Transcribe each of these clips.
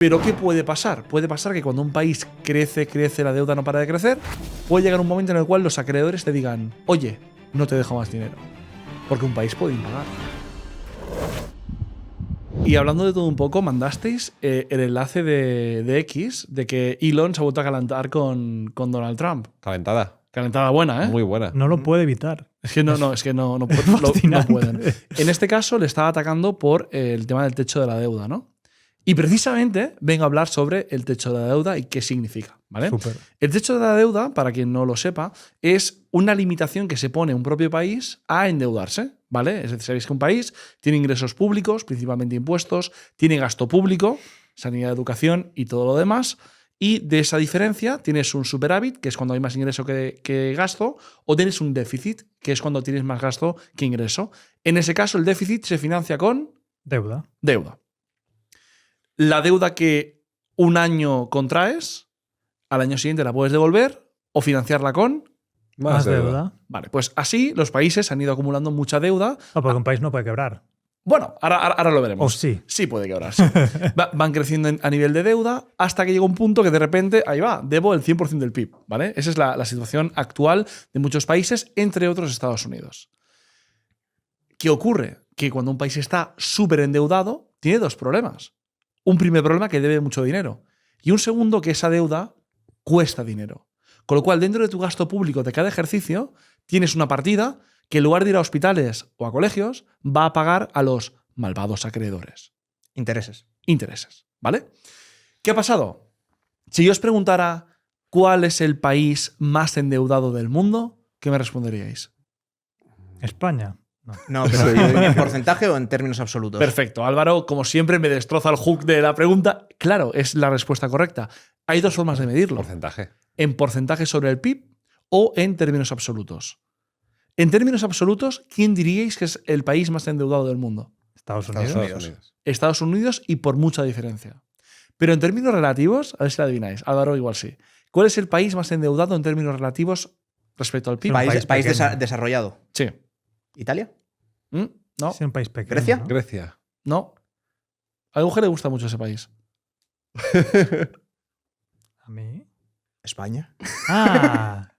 Pero ¿qué puede pasar? Puede pasar que cuando un país crece, la deuda no para de crecer, puede llegar un momento en el cual los acreedores te digan, oye, no te dejo más dinero. Porque un país puede impagar. Y hablando de todo un poco, mandasteis el enlace de X de que Elon se ha vuelto a calentar con Donald Trump. Calentada. Calentada buena, ¿eh? Muy buena. No lo puede evitar. Es que no pueden. En este caso le estaba atacando por el tema del techo de la deuda, ¿no? Y precisamente vengo a hablar sobre el techo de la deuda y qué significa, ¿vale? Súper. El techo de la deuda, para quien no lo sepa, es una limitación que se pone un propio país a endeudarse, ¿vale? Es decir, sabéis que un país tiene ingresos públicos, principalmente impuestos, tiene gasto público, sanidad, educación y todo lo demás, y de esa diferencia tienes un superávit, que es cuando hay más ingreso que gasto, o tienes un déficit, que es cuando tienes más gasto que ingreso. En ese caso, el déficit se financia con Deuda. deuda. La deuda que un año contraes, al año siguiente la puedes devolver o financiarla con. Más deuda. Vale, pues así los países han ido acumulando mucha deuda. No, porque un país no puede quebrar. Bueno, ahora lo veremos. ¿O sí? Sí puede quebrar, sí. Van creciendo a nivel de deuda hasta que llega un punto que de repente, ahí va, debo el 100% del PIB, ¿vale? Esa es la situación actual de muchos países, entre otros Estados Unidos. ¿Qué ocurre? Que cuando un país está súper endeudado, tiene dos problemas. Un primer problema, que debe mucho dinero. Y un segundo, que esa deuda cuesta dinero. Con lo cual, dentro de tu gasto público de cada ejercicio, tienes una partida que en lugar de ir a hospitales o a colegios, va a pagar a los malvados acreedores. Intereses. Intereses, ¿vale? ¿Qué ha pasado? Si yo os preguntara cuál es el país más endeudado del mundo, ¿qué me responderíais? España. No, pero ¿en porcentaje o en términos absolutos? Perfecto. Álvaro, como siempre, me destroza el hook de la pregunta. Claro, es la respuesta correcta. Hay dos formas de medirlo. Porcentaje. En porcentaje sobre el PIB o en términos absolutos. En términos absolutos, ¿quién diríais que es el país más endeudado del mundo? Estados Unidos. Estados Unidos. Estados Unidos, y por mucha diferencia. Pero en términos relativos, a ver si la adivináis. Álvaro igual sí. ¿Cuál es el país más endeudado en términos relativos respecto al PIB? País País pequeño. desarrollado. Sí. ¿Italia? No. Es un país pequeño. ¿Grecia? ¿no? Grecia. No. A Euge le gusta mucho ese país. A mí. ¿España?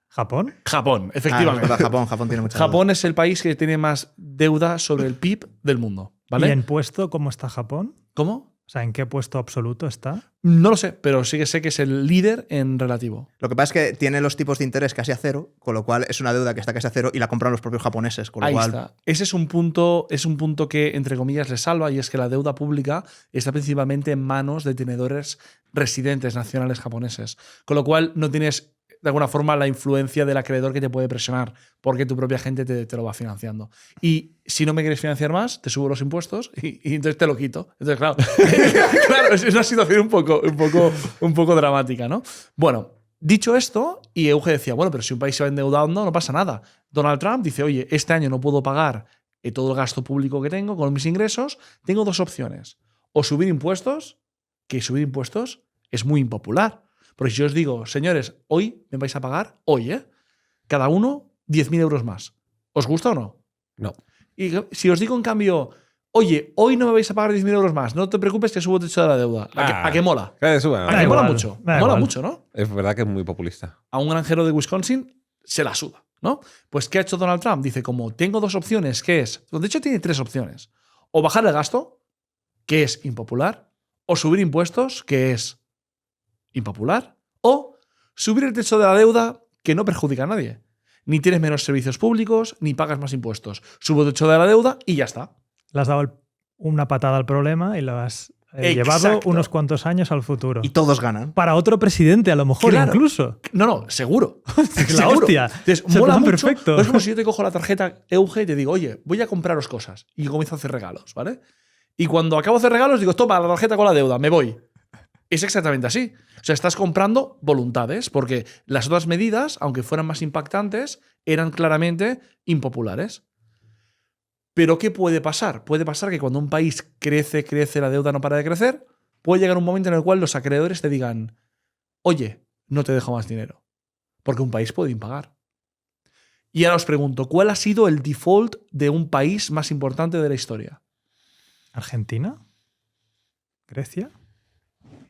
¿Japón? Japón, efectivamente. Ah, Japón tiene mucha Japón es el país que tiene más deuda sobre el PIB del mundo. ¿Vale? ¿Y en puesto cómo está Japón? ¿Cómo? O sea, ¿en qué puesto absoluto está? No lo sé, pero sí que sé que es el líder en relativo. Lo que pasa es que tiene los tipos de interés casi a cero, con lo cual es una deuda que está casi a cero y la compran los propios japoneses. Con lo Ahí cual, está. Ese es un punto que, entre comillas, le salva, y es que la deuda pública está principalmente en manos de tenedores residentes nacionales japoneses. Con lo cual no tienes, de alguna forma, la influencia del acreedor que te puede presionar, porque tu propia gente te lo va financiando. Y si no me quieres financiar más, te subo los impuestos y entonces te lo quito. Entonces, claro, claro, es una situación un poco dramática, ¿no? Bueno, dicho esto, y Euge decía, bueno, pero si un país se va endeudando, no pasa nada. Donald Trump dice, oye, este año no puedo pagar todo el gasto público que tengo con mis ingresos, tengo dos opciones. O subir impuestos, que subir impuestos es muy impopular. Porque si yo os digo, señores, hoy me vais a pagar, hoy, cada uno 10.000 euros más. ¿Os gusta o no? No. Y si os digo, en cambio, oye, hoy no me vais a pagar 10.000 euros más, no te preocupes que subo el techo de la deuda. ¿A qué mola? Que suban. ¿A Da qué mola igual, mucho? da Mola igual. mucho, ¿no? Es verdad que es muy populista. A un granjero de Wisconsin se la suda, ¿no? Pues ¿qué ha hecho Donald Trump? Dice, como tengo dos opciones, ¿qué es? De hecho, tiene tres opciones. O bajar el gasto, que es impopular, o subir impuestos, que es impopular, o subir el techo de la deuda, que no perjudica a nadie. Ni tienes menos servicios públicos, ni pagas más impuestos. Subo el techo de la deuda y ya está. Le has dado una patada al problema y lo has Exacto. llevado unos cuantos años al futuro. y todos ganan. Para otro presidente, a lo mejor, Claro. incluso. No, seguro. Es la Seguro. hostia. Entonces, Es el mola plan mucho. perfecto. No es como si yo te cojo la tarjeta Euge y te digo, oye, voy a compraros cosas. Y comienzo a hacer regalos, ¿vale? Y cuando acabo de hacer regalos, digo, toma la tarjeta con la deuda, me voy. Es exactamente así. O sea, estás comprando voluntades, porque las otras medidas, aunque fueran más impactantes, eran claramente impopulares. Pero ¿qué puede pasar? Puede pasar que cuando un país crece, la deuda no para de crecer, puede llegar un momento en el cual los acreedores te digan, oye, no te dejo más dinero. Porque un país puede impagar. Y ahora os pregunto, ¿cuál ha sido el default de un país más importante de la historia? ¿Argentina? ¿Grecia?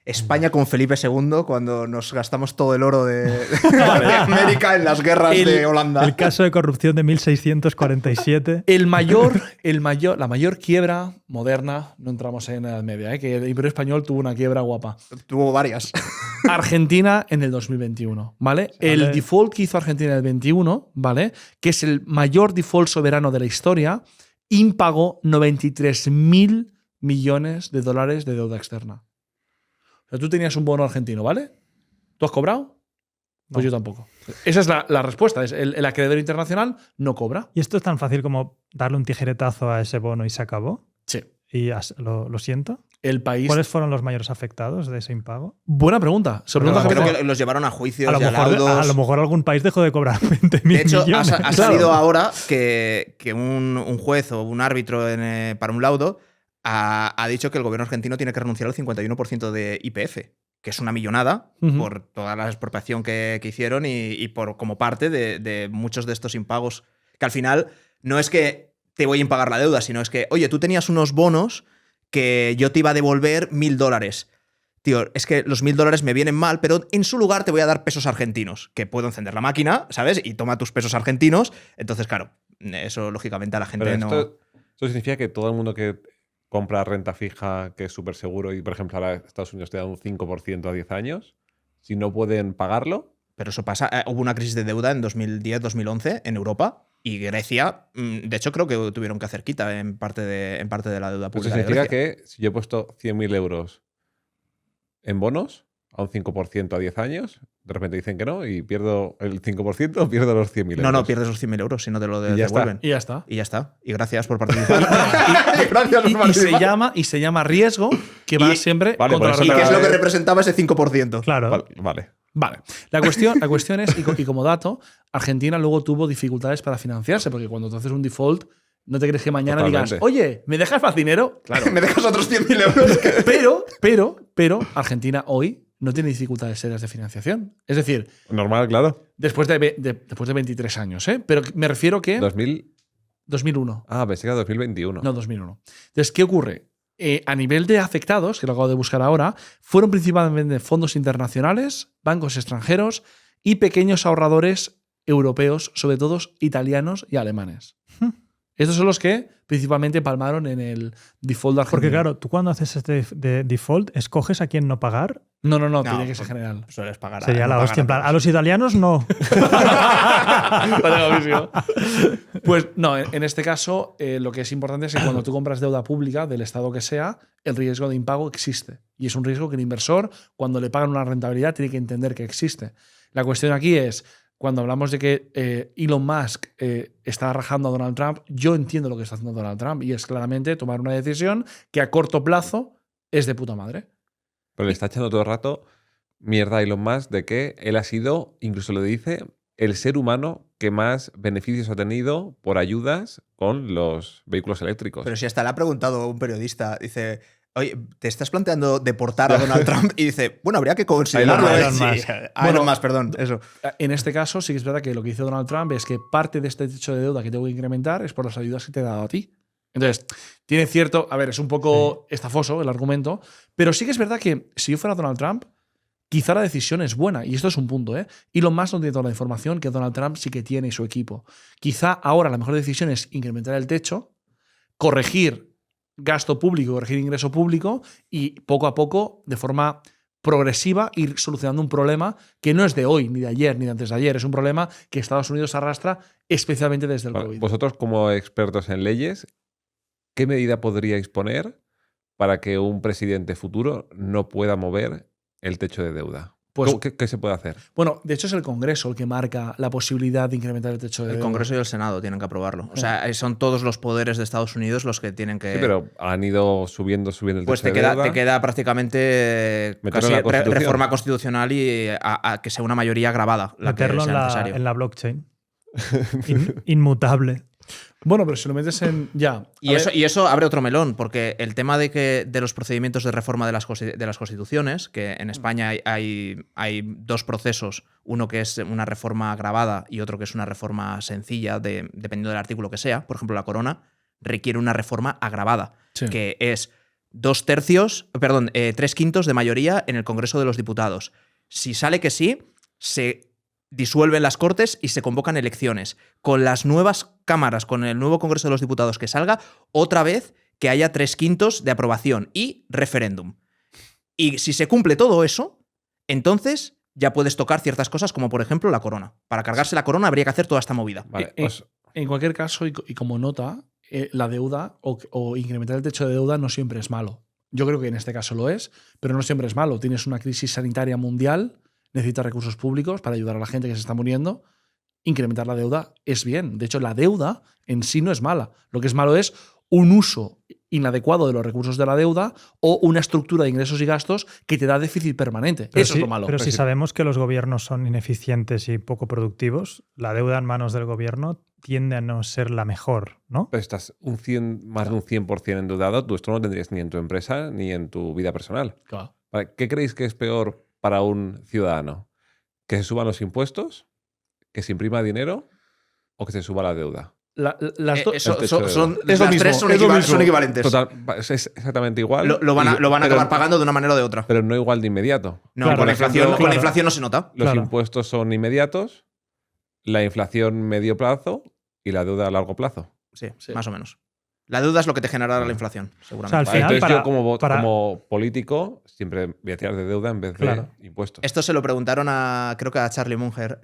España con Felipe II cuando nos gastamos todo el oro de América en las guerras de Holanda. El caso de corrupción de 1647. La mayor quiebra moderna, no entramos en la Edad Media, que el Imperio Español tuvo una quiebra guapa. Tuvo varias. Argentina en el 2021, ¿vale? El default que hizo Argentina en el 21, ¿vale? Que es el mayor default soberano de la historia, impagó 93.000 millones de dólares de deuda externa. O sea, tú tenías un bono argentino, ¿vale? ¿Tú has cobrado? Pues yo tampoco. Esa es la respuesta. Es el acreedor internacional no cobra. ¿Y esto es tan fácil como darle un tijeretazo a ese bono y se acabó? Sí. ¿Y lo siento? El país… ¿Cuáles fueron los mayores afectados de ese impago? Buena pregunta. Creo que los llevaron a juicios y a laudos. A lo mejor algún país dejó de cobrar 20.000 De hecho, millones. ha salido ahora que un juez o un árbitro para un laudo ha dicho que el gobierno argentino tiene que renunciar al 51% de YPF, que es una millonada por toda la expropiación que hicieron y por como parte de muchos de estos impagos, que al final no es que te voy a impagar la deuda, sino es que, oye, tú tenías unos bonos que yo te iba a devolver $1.000. Tío, es que los $1.000 me vienen mal, pero en su lugar te voy a dar pesos argentinos, que puedo encender la máquina, ¿sabes? Y toma tus pesos argentinos. Entonces, claro, eso lógicamente a la gente Pero no… esto significa que todo el mundo que compra renta fija, que es súper seguro, y por ejemplo ahora Estados Unidos te da un 5% a 10 años, si no pueden pagarlo… Pero eso pasa. Hubo una crisis de deuda en 2010-2011 en Europa y Grecia, de hecho, creo que tuvieron que hacer quita en parte de la deuda Eso pública. de significa Grecia. que si yo he puesto 100.000 euros en bonos a un 5% a 10 años, de repente dicen que no y pierdo el 5% o pierdo los 100.000 euros. No, pierdes los 100.000 euros si no te lo Y ya está. devuelven. Y ya está. Y ya está. Y gracias por participar. Gracias por participar. Y se llama riesgo, que va siempre Vale, contra por la eso ¿Y qué es lo que rentabilidad. representaba ese 5%? Claro. Vale. Vale. La cuestión es, y como dato, Argentina luego tuvo dificultades para financiarse, porque cuando tú haces un default, no te crees que mañana digas, Totalmente. oye, ¿me dejas más dinero? Claro. ¿Me dejas otros 100.000 euros? Pero Argentina hoy no tiene dificultades serias de financiación. Es decir, Normal, claro. después de 23 años, ¿eh? Pero me refiero que… 2001. Pensé que era 2021. No, 2001. Entonces, ¿qué ocurre? A nivel de afectados, que lo acabo de buscar ahora, fueron principalmente fondos internacionales, bancos extranjeros y pequeños ahorradores europeos, sobre todo italianos y alemanes. Estos son los que principalmente palmaron en el default argentino. Porque claro, tú cuando haces este de default, ¿escoges a quién no pagar? No, tiene que ser general. Sueles pagar. Sería la no hostia. En pagar plan, a los italianos no. Pues no, en este caso lo que es importante es que cuando tú compras deuda pública del Estado que sea, el riesgo de impago existe. Y es un riesgo que el inversor, cuando le pagan una rentabilidad, tiene que entender que existe. La cuestión aquí es, cuando hablamos de que Elon Musk está rajando a Donald Trump, yo entiendo lo que está haciendo Donald Trump y es claramente tomar una decisión que a corto plazo es de puta madre. Pero le está echando todo el rato mierda a Elon Musk de que él ha sido, incluso lo dice, el ser humano que más beneficios ha tenido por ayudas con los vehículos eléctricos. Pero si hasta le ha preguntado un periodista, dice, oye, ¿te estás planteando deportar a Donald Trump? Y dice, bueno, habría que considerarlo. A Elon Sí, Musk. a Elon Musk, perdón, eso. En este caso, sí que es verdad que lo que dice Donald Trump es que parte de este techo de deuda que tengo que incrementar es por las ayudas que te he dado a ti. Entonces, tiene cierto… A ver, es un poco estafoso el argumento, pero sí que es verdad que si yo fuera Donald Trump, quizá la decisión es buena. Y esto es un punto, ¿eh? Elon Musk no tiene toda la información que Donald Trump sí que tiene y su equipo. Quizá ahora la mejor decisión es incrementar el techo, corregir gasto público, corregir ingreso público y poco a poco, de forma progresiva, ir solucionando un problema que no es de hoy, ni de ayer, ni de antes de ayer. Es un problema que Estados Unidos arrastra especialmente desde el COVID. Vosotros, como expertos en leyes, ¿qué medida podríais poner para que un presidente futuro no pueda mover el techo de deuda? Pues, ¿Qué se puede hacer? bueno, de hecho es el Congreso el que marca la posibilidad de incrementar el techo de El deuda. Congreso y el Senado tienen que aprobarlo. O sea, son todos los poderes de Estados Unidos los que tienen que… Sí, pero han ido subiendo el techo Pues de deuda. te queda prácticamente Meterlo casi en la Constitución. reforma constitucional y a que sea una mayoría grabada la que Meterlo sea necesario. en la blockchain. Inmutable. Bueno, pero si lo metes en… Ya. Y eso abre otro melón, porque el tema de los procedimientos de reforma de las constituciones, que en España hay dos procesos, uno que es una reforma agravada y otro que es una reforma sencilla, dependiendo del artículo que sea. Por ejemplo, la corona requiere una reforma agravada, Sí. que es 3/5 de mayoría en el Congreso de los Diputados. Si sale que sí, se disuelven las Cortes y se convocan elecciones. Con las nuevas cámaras, con el nuevo Congreso de los Diputados que salga, otra vez que haya 3/5 de aprobación y referéndum. Y si se cumple todo eso, entonces ya puedes tocar ciertas cosas como, por ejemplo, la corona. Para cargarse la corona habría que hacer toda esta movida. Vale, En cualquier caso, y como nota, la deuda o incrementar el techo de deuda no siempre es malo. Yo creo que en este caso lo es, pero no siempre es malo. Tienes una crisis sanitaria mundial, necesitas recursos públicos para ayudar a la gente que se está muriendo. Incrementar la deuda es bien. De hecho, la deuda en sí no es mala. Lo que es malo es un uso inadecuado de los recursos de la deuda o una estructura de ingresos y gastos que te da déficit permanente. Pero Eso sí, es lo malo. Pero si sabemos que los gobiernos son ineficientes y poco productivos, la deuda en manos del gobierno tiende a no ser la mejor, ¿no? Pero estás más de un 100% endeudado, tú esto no lo tendrías ni en tu empresa ni en tu vida personal. Claro. Vale, ¿qué creéis que es peor para un ciudadano? ¿Que se suban los impuestos? ¿Que se imprima dinero? ¿O que se suba la deuda? Las dos- el techo de Son, Es lo las mismo, tres son, es lo mismo. son equivalentes. Total, es exactamente igual. Lo van a pero- acabar pagando de una manera o de otra. Pero no igual de inmediato. No, Claro, con la por inflación, ejemplo, con la claro. inflación no se nota. Los Claro. impuestos son inmediatos, la inflación medio plazo y la deuda a largo plazo. Sí, Sí. más o menos. La deuda es lo que te generará la inflación, seguramente. Al Vale, final, entonces yo para- para- como político siempre voy a tirar de deuda en vez Claro. de impuestos. Esto se lo preguntaron creo que a Charlie Munger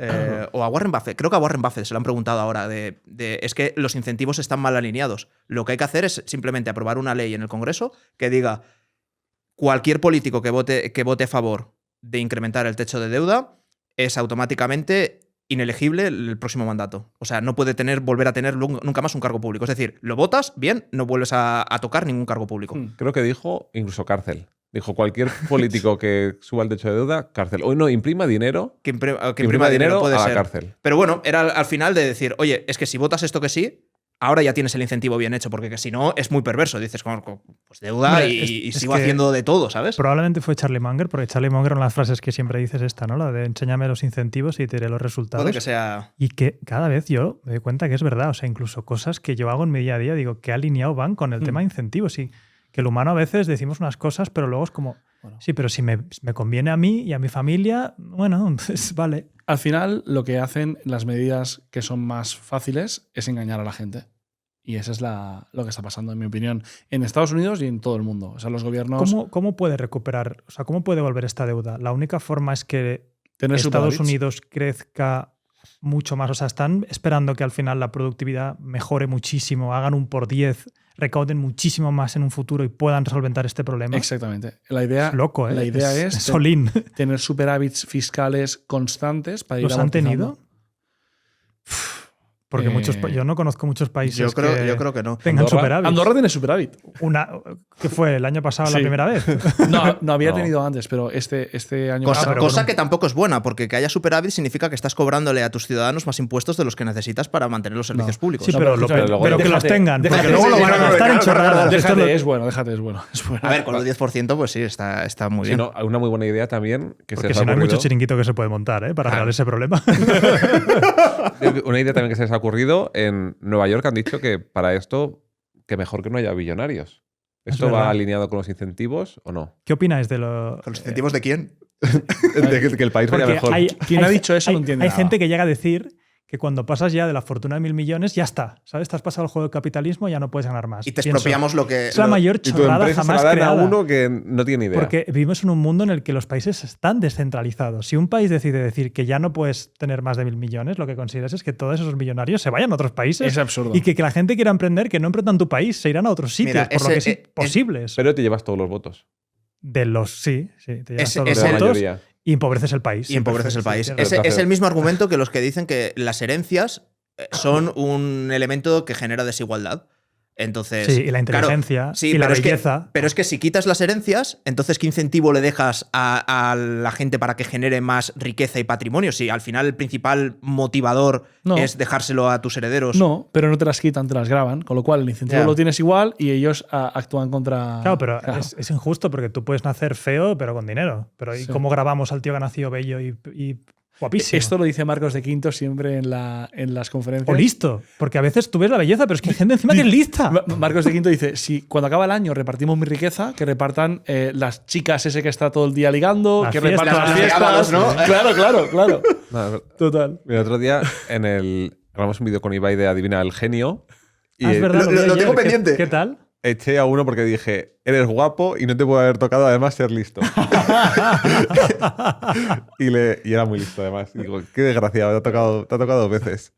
o a Warren Buffett. Creo que a Warren Buffett se lo han preguntado ahora. Es que los incentivos están mal alineados. Lo que hay que hacer es simplemente aprobar una ley en el Congreso que diga cualquier político que vote a favor de incrementar el techo de deuda es automáticamente inelegible el próximo mandato. O sea, no puede volver a tener nunca más un cargo público. Es decir, lo votas, bien, no vuelves a tocar ningún cargo público. Creo que dijo incluso cárcel. Dijo cualquier político que suba el techo de deuda, cárcel. Hoy no, imprima dinero. Que imprima dinero puede a ser. la cárcel. Pero bueno, era al final de decir, oye, es que si votas esto que sí, ahora ya tienes el incentivo bien hecho, porque que si no es muy perverso. Dices, pues deuda Hombre, y es sigo que haciendo de todo, ¿sabes? Probablemente fue Charlie Munger, porque Charlie Munger, una de las frases que siempre dices es esta, ¿no? La de enséñame los incentivos y te diré los resultados. Puede que sea... Y que cada vez yo me doy cuenta que es verdad. O sea, incluso cosas que yo hago en mi día a día, digo, ¿qué alineado van con el tema de incentivos? Y que el humano a veces decimos unas cosas, pero luego es como, Bueno. sí, pero si me conviene a mí y a mi familia, bueno, pues vale. Al final, lo que hacen las medidas que son más fáciles es engañar a la gente. Y eso es lo que está pasando, en mi opinión, en Estados Unidos y en todo el mundo. O sea, los gobiernos ¿Cómo puede recuperar, o sea, cómo puede volver esta deuda? La única forma es que tener Estados superávits. Unidos crezca mucho más. O sea, están esperando que al final la productividad mejore muchísimo, hagan un por 10, recauden muchísimo más en un futuro y puedan solventar este problema. Exactamente. La idea Es loco, ¿eh? La idea es Solín. tener superávits fiscales constantes para ir ¿Los han amortizando. tenido? Porque yo no conozco muchos países Yo creo que no. tengan Andorra. superávit. Andorra tiene superávit. ¿Qué fue? ¿El año pasado la Sí. primera vez? No había No. tenido antes, pero este año Cosa, pasado. pero con que tampoco es buena, porque que haya superávit significa que estás cobrándole a tus ciudadanos más impuestos de los que necesitas para mantener los servicios No. públicos. Sí, No, pero, pero escúchame, pero que los déjate- tengan. déjate- Porque luego lo sí, van a sí, gastar en claro, chorradas. claro, Esto Déjate, lo- es bueno, déjate, es bueno. Es bueno. A ver, con el 10%, pues sí, está muy Sí, bien. no, una muy buena idea también que Porque se si les no ha hay mucho ocurrido. chiringuito que se puede montar, ¿eh? Para arreglar ese problema. Una idea también que se les ha ocurrido en Nueva York han dicho que para esto que mejor que no haya billonarios. Es ¿Esto va verdad. alineado con los incentivos o no? ¿Qué opináis de lo...? ¿Con los incentivos de quién? De que el país vaya Porque mejor. Quien ha dicho eso no entiende Hay nada. gente que llega a decir que cuando pasas ya de la fortuna de 1.000 millones, ya está. ¿Sabes? Te has pasado el juego del capitalismo, ya no puedes ganar más. Y te Pienso, expropiamos lo que... es la lo- mayor Y tu chorrada empresa se jamás la dan creada. a uno que no tiene idea. Porque vivimos en un mundo en el que los países están descentralizados. Si un país decide decir que ya no puedes tener más de 1.000 millones, lo que consideras es que todos esos millonarios se vayan a otros países Es absurdo. y que la gente quiera emprender, que no emprendan en tu país, se irán a otros sitios, Mira, por lo que es ese- imposible. Pero te llevas todos los votos. De los sí, te llevas Ese- todos De los la el- votos mayoría. y empobreces el país. Y Sí, empobreces el perfecto, país. sí, Pero Ese te es hace- el mismo argumento que los que dicen que las herencias son un elemento que genera desigualdad. Entonces, Sí, y la claro, inteligencia sí, y la pero es que- belleza. pero es que si quitas las herencias, entonces ¿qué incentivo le dejas a la gente para que genere más riqueza y patrimonio? Si al final el principal motivador No. es dejárselo a tus herederos. No, pero no te las quitan, te las graban. Con lo cual, el incentivo Ya. lo tienes igual y ellos actúan contra. Claro, pero Claro. es injusto porque tú puedes nacer feo, pero con dinero. Pero ¿y Sí. cómo grabamos al tío que ha nacido bello y Guapísimo. Esto lo dice Marcos de Quinto siempre en las conferencias. O listo, porque a veces tú ves la belleza, pero es que hay gente encima que es lista. Marcos de Quinto dice, si cuando acaba el año repartimos mi riqueza, que repartan las chicas ese que está todo el día ligando, Las que fiestas, repartan las las fiestas. regalos, ¿no? Claro. No, Total. el otro día grabamos un vídeo con Ibai de Adivina el Genio. Y Ah, es verdad, lo vi tengo ayer. pendiente. ¿Qué tal? eché a uno porque dije, eres guapo y no te puede haber tocado además ser listo. y era muy listo además. Y digo, qué desgraciado, te ha tocado 2 veces.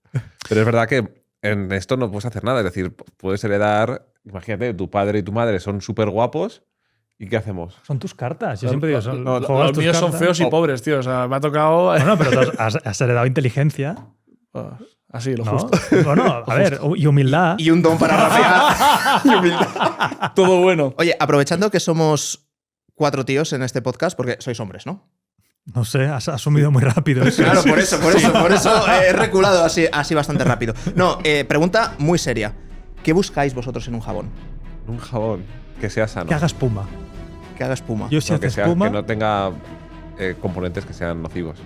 Pero es verdad que en esto no puedes hacer nada. Es decir, puedes heredar, imagínate, tu padre y tu madre son súper guapos. ¿Y qué hacemos? Son tus cartas. Yo siempre digo, son, Los juegas tus míos son cartas. feos y pobres, tío. O sea, me ha tocado. Bueno, pero tú has heredado inteligencia. Así, lo ¿no? justo. Bueno, a ver, y humildad. Y un don para rapear. Y humildad. Todo bueno. Oye, aprovechando que somos 4 tíos en este podcast, porque sois hombres, ¿no? No sé, has asumido muy rápido eso. Claro, por eso he reculado así bastante rápido. No, pregunta muy seria. ¿Qué buscáis vosotros en un jabón? Un jabón que sea sano. Que haga espuma. Que haga espuma. Yo si No, hace que espuma… no tenga componentes que sean nocivos.